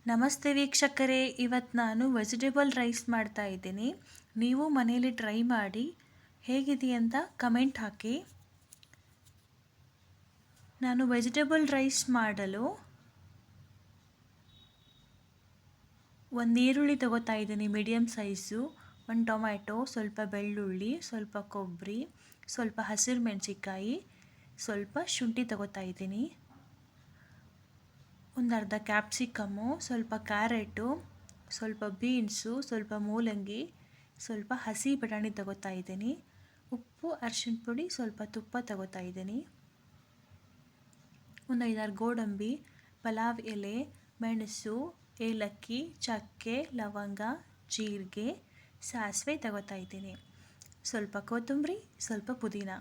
ನಮಸ್ತೆ ವೀಕ್ಷಕರೇ, ಇವತ್ತು ನಾನು ವೆಜಿಟೇಬಲ್ ರೈಸ್ ಮಾಡ್ತಾ ಇದ್ದೀನಿ. ನೀವು ಮನೆಯಲ್ಲಿ ಟ್ರೈ ಮಾಡಿ ಹೇಗಿದೆಯಂತ ಕಮೆಂಟ್ ಹಾಕಿ. ನಾನು ವೆಜಿಟೇಬಲ್ ರೈಸ್ ಮಾಡಲು ಒಂದು ಈರುಳ್ಳಿ ತಗೋತಾ ಇದ್ದೀನಿ, ಮೀಡಿಯಮ್ ಸೈಜು, ಒಂದು ಟೊಮ್ಯಾಟೊ, ಸ್ವಲ್ಪ ಬೆಳ್ಳುಳ್ಳಿ, ಸ್ವಲ್ಪ ಕೊಬ್ಬರಿ, ಸ್ವಲ್ಪ ಹಸಿರು ಮೆಣಸಿಕಾಯಿ, ಸ್ವಲ್ಪ ಶುಂಠಿ ತಗೋತಾ ಇದ್ದೀನಿ, ಒಂದು ಅರ್ಧ ಕ್ಯಾಪ್ಸಿಕಮ್ಮು, ಸ್ವಲ್ಪ ಕ್ಯಾರೆಟು, ಸ್ವಲ್ಪ ಬೀನ್ಸು, ಸ್ವಲ್ಪ ಮೂಲಂಗಿ, ಸ್ವಲ್ಪ ಹಸಿ ಬಟಾಣಿ ತಗೋತಾ ಇದ್ದೀನಿ, ಉಪ್ಪು, ಅರಿಶಿನ ಪುಡಿ, ಸ್ವಲ್ಪ ತುಪ್ಪ ತಗೋತಾ ಇದ್ದೀನಿ, ಒಂದು 5-6 ಗೋಡಂಬಿ, ಪಲಾವ್ ಎಲೆ, ಮೆಣಸು, ಏಲಕ್ಕಿ, ಚಕ್ಕೆ, ಲವಂಗ, ಜೀರಿಗೆ, ಸಾಸಿವೆ ತಗೋತಾ ಇದ್ದೀನಿ, ಸ್ವಲ್ಪ ಕೊತ್ತಂಬರಿ, ಸ್ವಲ್ಪ ಪುದೀನ.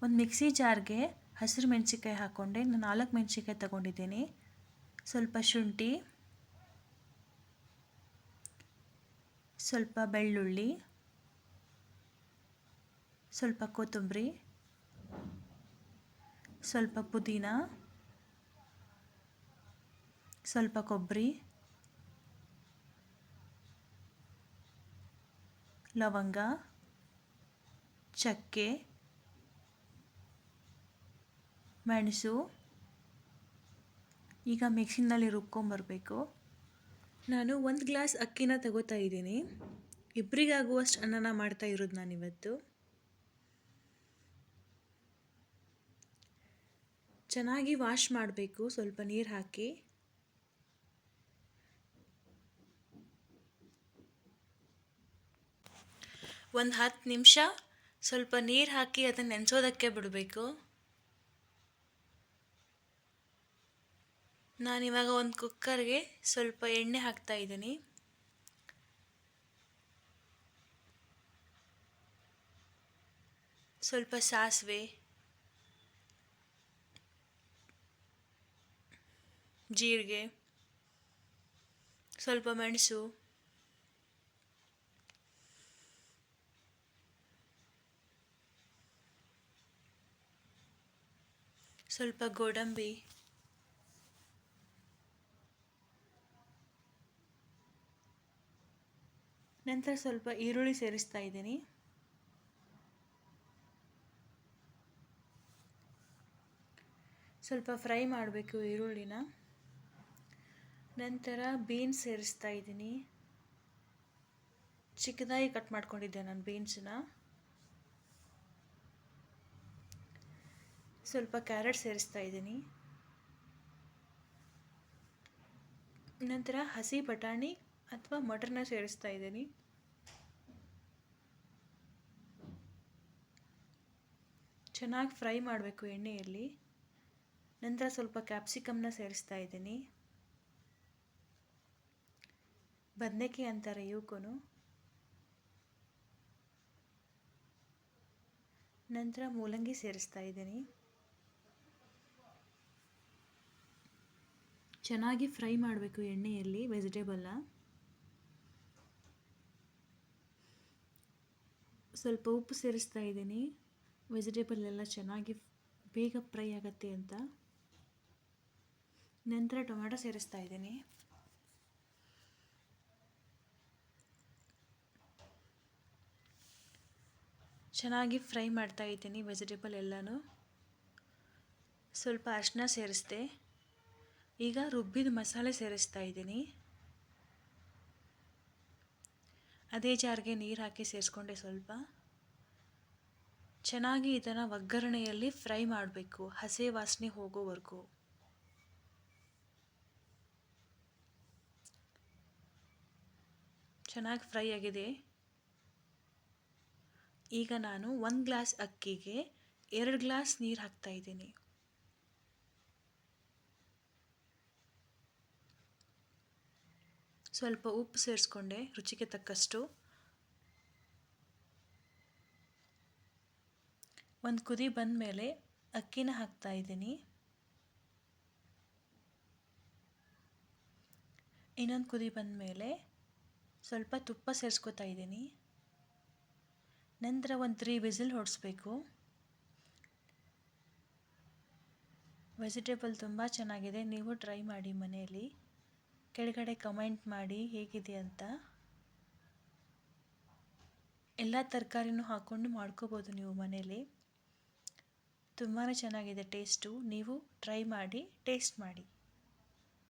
ಒಂದು ಮಿಕ್ಸಿ ಜಾರ್ಗೆ ಹಸಿರು ಮೆಣಸಿಕಾಯಿ ಹಾಕ್ಕೊಂಡೆ, ನಾನು 4 ಮೆಣಸಿಕಾಯಿ ತಗೊಂಡಿದ್ದೀನಿ, ಸ್ವಲ್ಪ ಶುಂಠಿ, ಸ್ವಲ್ಪ ಬೆಳ್ಳುಳ್ಳಿ, ಸ್ವಲ್ಪ ಕೊತ್ತಂಬರಿ, ಸ್ವಲ್ಪ ಪುದೀನ, ಸ್ವಲ್ಪ ಕೊಬ್ಬರಿ, ಲವಂಗ, ಚಕ್ಕೆ, ಮೆಣಸು. ಈಗ ಮಿಕ್ಸಿನಲ್ಲಿ ರುಬ್ಕೊಂಬರಬೇಕು. ನಾನು 1 ಗ್ಲಾಸ್ ಅಕ್ಕಿನ ತಗೋತಾ ಇದ್ದೀನಿ. ಇಬ್ಬರಿಗಾಗುವಷ್ಟು ಅನ್ನನ ಮಾಡ್ತಾ ಇರೋದು ನಾನಿವತ್ತು. ಚೆನ್ನಾಗಿ ವಾಶ್ ಮಾಡಬೇಕು, ಸ್ವಲ್ಪ ನೀರು ಹಾಕಿ. ಒಂದು 10 ನಿಮಿಷ ಸ್ವಲ್ಪ ನೀರು ಹಾಕಿ ಅದನ್ನು ನೆನೆಸೋದಕ್ಕೆ ಬಿಡಬೇಕು. ನಾನಿವಾಗ ಒಂದು ಕುಕ್ಕರ್ಗೆ ಸ್ವಲ್ಪ ಎಣ್ಣೆ ಹಾಕ್ತಾ ಇದ್ದೀನಿ. ಸ್ವಲ್ಪ ಸಾಸಿವೆ, ಜೀರಿಗೆ, ಸ್ವಲ್ಪ ಮೆಣಸು, ಸ್ವಲ್ಪ ಗೋಡಂಬಿ, ನಂತರ ಸ್ವಲ್ಪ ಈರುಳ್ಳಿ ಸೇರಿಸ್ತಾ ಇದ್ದೀನಿ. ಸ್ವಲ್ಪ ಫ್ರೈ ಮಾಡಬೇಕು ಈರುಳ್ಳಿನ. ನಂತರ ಬೀನ್ಸ್ ಸೇರಿಸ್ತಾ ಇದ್ದೀನಿ. ಚಿಕ್ಕದಾಗಿ ಕಟ್ ಮಾಡ್ಕೊಂಡಿದ್ದೆ ನಾನು ಬೀನ್ಸನ್ನ. ಸ್ವಲ್ಪ ಕ್ಯಾರೆಟ್ ಸೇರಿಸ್ತಾ ಇದ್ದೀನಿ. ನಂತರ ಹಸಿ ಬಟಾಣಿ ಅಥವಾ ಮಟರ್ನ ಸೇರಿಸ್ತಾ ಇದ್ದೀನಿ. ಚೆನ್ನಾಗಿ ಫ್ರೈ ಮಾಡಬೇಕು ಎಣ್ಣೆಯಲ್ಲಿ. ನಂತರ ಸ್ವಲ್ಪ ಕ್ಯಾಪ್ಸಿಕಮ್ನ ಸೇರಿಸ್ತಾ ಇದ್ದೀನಿ. ಬದನೆಕಾಯಿ ಅಂತಾರೆ ಇವಕ್ಕೂ. ನಂತರ ಮೂಲಂಗಿ ಸೇರಿಸ್ತಾ ಇದ್ದೀನಿ. ಚೆನ್ನಾಗಿ ಫ್ರೈ ಮಾಡಬೇಕು ಎಣ್ಣೆಯಲ್ಲಿ ವೆಜಿಟೇಬಲ್ನ. ಸ್ವಲ್ಪ ಉಪ್ಪು ಸೇರಿಸ್ತಾ ಇದ್ದೀನಿ, ವೆಜಿಟೇಬಲ್ ಎಲ್ಲ ಚೆನ್ನಾಗಿ ಬೇಗ ಫ್ರೈ ಆಗುತ್ತೆ ಅಂತ. ನಂತರ ಟೊಮ್ಯಾಟೊ ಸೇರಿಸ್ತಾ ಇದ್ದೀನಿ. ಚೆನ್ನಾಗಿ ಫ್ರೈ ಮಾಡ್ತಾ ಇದ್ದೀನಿ ವೆಜಿಟೇಬಲ್ ಎಲ್ಲನೂ. ಸ್ವಲ್ಪ ಅರಿಶಿನ ಸೇರಿಸ್ದೆ. ಈಗ ರುಬ್ಬಿದ ಮಸಾಲೆ ಸೇರಿಸ್ತಾ ಇದ್ದೀನಿ. ಅದೇ ಜಾರ್ಗೆ ನೀರು ಹಾಕಿ ಸೇರಿಸ್ಕೊಂಡೆ ಸ್ವಲ್ಪ. ಚೆನ್ನಾಗಿ ಇದನ್ನು ಒಗ್ಗರಣೆಯಲ್ಲಿ ಫ್ರೈ ಮಾಡಬೇಕು, ಹಸಿ ವಾಸನೆ ಹೋಗೋವರೆಗೂ. ಚೆನ್ನಾಗಿ ಫ್ರೈ ಆಗಿದೆ. ಈಗ ನಾನು 1 ಗ್ಲಾಸ್ ಅಕ್ಕಿಗೆ 2 ಗ್ಲಾಸ್ ನೀರು ಹಾಕ್ತಾ ಇದ್ದೀನಿ. ಸ್ವಲ್ಪ ಉಪ್ಪು ಸೇರಿಸ್ಕೊಂಡೆ ರುಚಿಗೆ ತಕ್ಕಷ್ಟು. ಒಂದು ಕುದಿ ಬಂದ ಮೇಲೆ ಅಕ್ಕಿನ ಹಾಕ್ತಾ ಇದ್ದೀನಿ. ಇನ್ನೊಂದು ಕುದಿ ಬಂದ ಮೇಲೆ ಸ್ವಲ್ಪ ತುಪ್ಪ ಸೇರಿಸ್ಕೊತಾ ಇದ್ದೀನಿ. ನಂತರ ಒಂದು 3 ವಿಸಿಲ್ ಹೊಡಿಸ್ಬೇಕು. ವೆಜಿಟೇಬಲ್ ತುಂಬ ಚೆನ್ನಾಗಿದೆ, ನೀವು ಟ್ರೈ ಮಾಡಿ ಮನೆಯಲ್ಲಿ. ಕೆಳಗಡೆ ಕಮೆಂಟ್ ಮಾಡಿ ಹೇಗಿದೆ ಅಂತ. ಎಲ್ಲ ತರಕಾರಿನೂ ಹಾಕ್ಕೊಂಡು ಮಾಡ್ಕೋಬೋದು ನೀವು ಮನೇಲಿ. ತುಂಬಾ ಚೆನ್ನಾಗಿದೆ ಟೇಸ್ಟು. ನೀವು ಟ್ರೈ ಮಾಡಿ, ಟೇಸ್ಟ್ ಮಾಡಿ.